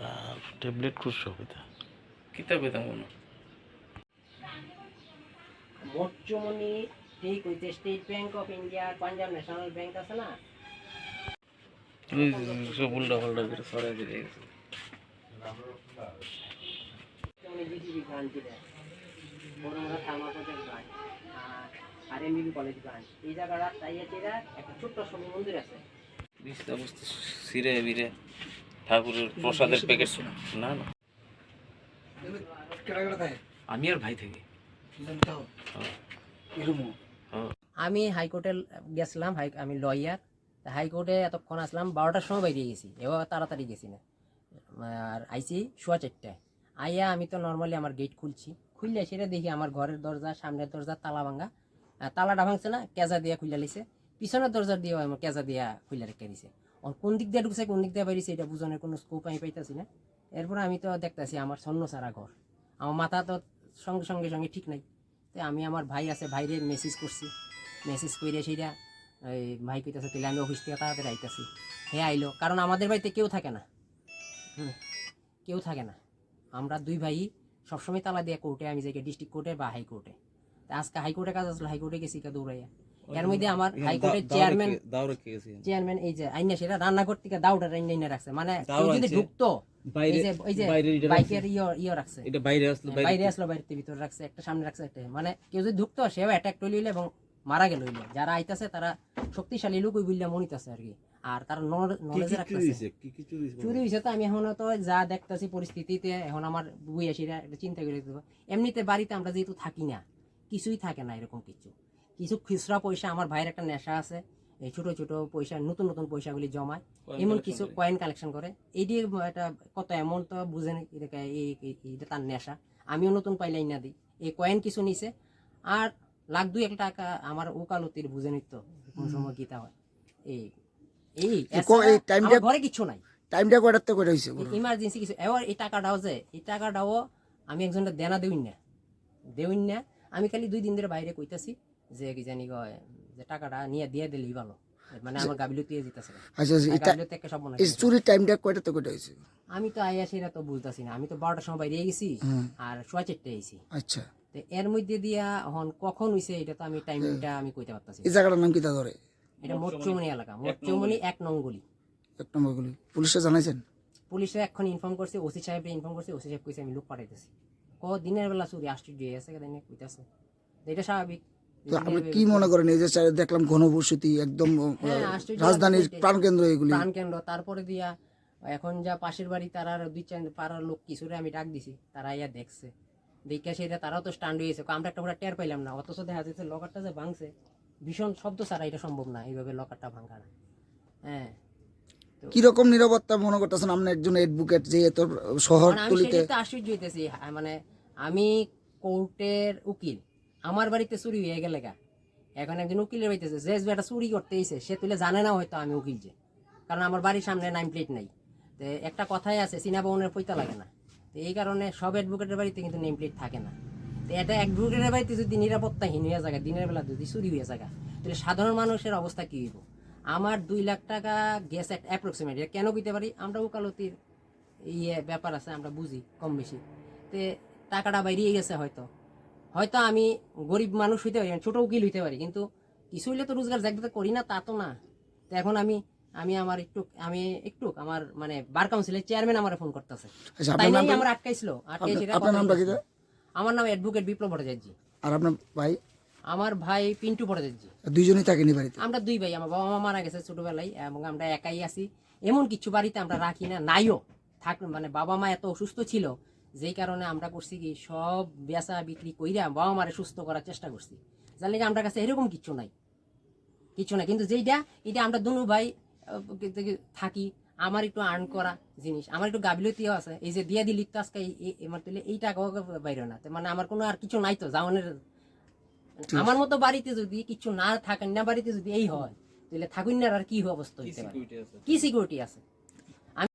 আর tablet খুঁজছো কইতা কিতা কইতাম কোনো মোটচমনি ঠিক হইতে state bank of India Punjab national bank আছে না সব উল্টা পাল্টা করে সরাই দিয়ে গেছে মোটচমনি জিটিভি ব্রাঞ্চ এটা বড়মরা থার্মা প্রজেক্ট ব্রাঞ্চ আর এমবিবি কলেজ ব্রাঞ্চ এই জায়গাটা তাইয়াটিরা একটা ছোট্ট সবুজ মন্দির আছে বিস্তা বস্তু সিরে বিরে ঠাকুরের প্রসাদের প্যাকেট না না আমি আর ভাই থেকে আমি হাইকোর্টে গেছিলাম আমি লয়ার হাইকোর্টে এতক্ষণ আসলাম 12টার সময় বাইরে গেছি এবার তাড়াতাড়ি গেছি না আর আইসি 4:15 আইয়া আমি তো নর্মালি আমার গেট খুললে সেটা দেখি আমার ঘরের দরজা সামনের দরজা তালা ভাঙা তালাটা ভাঙছে না কেজা দিয়া খুলে লিছে পিছনের দরজা দিয়েও আমার কেজা দিয়া খুলে রেখে দিছে কোন দিক দিয়ে ঢুকছে কোন দিক দিয়ে বাইরেছে এটা বুঝানোর কোনো স্কোপ আমি পাইতেছি না এরপর আমি তো দেখতেছি আমার স্বর্ণ সারা ঘর আমার মাথা তো সঙ্গে সঙ্গে সঙ্গে ঠিক নাই তো আমি আমার ভাই আছে ভাইরে মেসেজ করছি মেসেজ করে সেইটা ওই ভাই কইতেছে তাহলে আমি অফিস থেকে তাড়াতাড়ি আইতেছি হে আইলো কারণ আমাদের বাড়িতে কেউ থাকে না কেউ থাকে না আমরা দুই ভাই সবসময় তালা দিয়ে কোর্টে আমি যাই ডিস্ট্রিক্ট কোর্টে বা হাইকোর্টে আজকে হাইকোর্টে কাজ আসলে হাইকোর্টে গেছি দৌড়াইয়া এর মধ্যে আমার হাইকোর্টের চেয়ারম্যান এই যে আইনা সেটা রান্নাঘর থেকে দাউটা আইনা রাখছে মানে কেউ যদি ঢুকতো বাইকের ইয়ে রাখছে বাইরে আসলো বাইরে ভিতরে রাখছে একটা সামনে রাখছে একটা মানে কেউ যদি ঢুকতো সেও অ্যাটাক লইলে এবং মারা গেল যারা আইতাছে তারা শক্তিশালী লোক ওই বললে মনিতেছে আর কি আর তার নলেজে রাখতেছে চুরি হয়েছে তো আমি এখন তো যা দেখতেছি পরিস্থিতিতে এখন আমার বুই আসিরা একটা চিন্তা করে দিতে এমনিতে বাড়িতে আমরা যেহেতু থাকি না কিছুই থাকে না এরকম কিছু খুচরা পয়সা আমার ভাইয়ের একটা নেশা আছে এই ছোট ছোট পয়সা নতুন নতুন পয়সাগুলি জমায় এমন কিছু কয়েন কালেকশন করে এই দিয়ে একটা কত এমন তো বুঝে না এটা তার নেশা আমিও নতুন পাইলাই না দিই এই কয়েন কিছু নিছে আর লাখ 2 টাকা আমার ওকালতির বুঝে নিত কোন সময় গীতা হয় এই ঘরে কিছু নাই টাইমটা কয়টাতে কয়টা হইছে ইমার্জেন্সি কিছু এবার এই টাকাটাও আমি একজনটা দেনা দেউন না আমি খালি 2 দিন ধরে বাইরে কইতাছি যে কি জানি যে টাকাটা নিয়ে দিয়ে দিলেই ভালো মানে আমার গাবিলতি যেতেছে এই চুরির টাইমটা কয়টাতে কয়টা হইছে আমি তো আইয়া সেটা তো বুঝতাছি না আমি তো 12টার সময় বাইরে গেছি আর 4:30 আইছি আচ্ছা তো এর মধ্যে দিয়া এখন কখন হইছে এটা তো আমি টাইমটা আমি কইতে পারতাছি এই জায়গাটার নাম কি তা ধরে এটা মোটচমনি এলাকা মোটচমনি 1 নং গলি 1 নম্বর গলি পুলিশে জানাইছেন পুলিশে এখন ইনফর্ম করছে ওসি সাহেবকে ইনফর্ম করছে ওসি সাহেব কইছে আমি লোক পাঠাইতেছি দিনের বেলা চুরি আশ্চর্য হয়ে আছে কেন কইতাছে এটা স্বাভাবিক তো আপনি কি মনে করেন এই যে দেখলাম ঘনবসতি একদম রাজধানীর প্রাণকেন্দ্র এগুলি প্রাণকেন্দ্র তারপরে দিয়া এখন যা পাশের বাড়ি তারা 2-4 পাড়ার লোক কিছুরে আমি ডাক দিছি তারা ইয়া দেখছে দেখে সেটা তারাও তো স্ট্যান্ড হয়েছে আমরা একটা পুরো টের পাইলাম না অথচ দেখা যাচ্ছে লকারটা যে ভাঙছে ভীষণ শব্দ ছাড়া এটা সম্ভব না এইভাবে লকারটা ভাঙা না হ্যাঁ কিরকম নিরাপত্তা মনে করতেছেন আপনি একজন অ্যাডভোকেট যে এত শহরতলিতে আমি আশ্চর্য হইতেছি মানে আমি কোর্টের উকিল আমার বাড়িতে চুরি হয়ে গেলে এখন একজন উকিলের বাড়িতেছে যে একটা চুরি করতে এসে সে তুলে জানে না হয়তো আমি উকিল যে কারণ আমার বাড়ির সামনে নাম প্লেট নাই তো একটা কথাই আছে চীনা ভবনের পয়তা লাগে না তো এই কারণে সব অ্যাডভোকেটের বাড়িতে কিন্তু নেম প্লেট থাকে না তো এটা অ্যাডভোকেটের বাড়িতে যদি নিরাপত্তাহীন হয়ে যায় দিনের বেলা যদি চুরি হয়ে যায় তাহলে সাধারণ মানুষের অবস্থা কী হইব আমার 2 লাখ টাকা গ্যাস অ্যাপ্রক্সিমেট কেন দিতে পারি আমরা ওকালতির ব্যাপার আছে আমরা বুঝি কম বেশি তো টাকাটা বাইরিয়ে গেছে হয়তো আমি গরিব মানুষ হইতে পারি ছোট উকিল হইতে পারি কিন্তু কিছু হইলে তো রোজগার জায়গাতে করি না তা তো না তো এখন আমি আমার মানে বার কাউন্সিলের চেয়ারম্যান আমার ফোন করতেছে তাই নাই আমার আটকাইছিল আমার নাম অ্যাডভোকেট বিপ্লব ভট্টাচার্য আর আপনার ভাই আমার ভাই পিন্টু ভট্টাচার্য দুইজনই থাকেনি বাড়িতে আমরা 2 ভাই আমার বাবা মা মারা গেছে ছোটবেলায় এবং আমরা একাই আছি এমন কিছু বাড়িতে আমরা রাখি না নাইও থাক মানে বাবা মা এত অসুস্থ ছিল যেই কারণে আমরা করছি কি সব বেচা বিক্রি কইরা বাবা মারে সুস্থ করার চেষ্টা করছি জানলে আমরা কাছে এরকম কিছু নাই কিন্তু এটা আমরা দুনো ভাই থাকি আমার একটু আর্ন করা জিনিস আমার একটু গাবিলতিও আছে এই যে দিয়া দিলি তো আজকে এই টাকাও বাইরে না মানে আমার কোনো আর কিছু নাই তো যাওয়ানের আমার মতো বাড়িতে যদি কিছু না থাকেন না বাড়িতে যদি এই হয় তাহলে থাকুন না আর কি অবস্থা হইতে পারে কি সিকিউরিটি আছে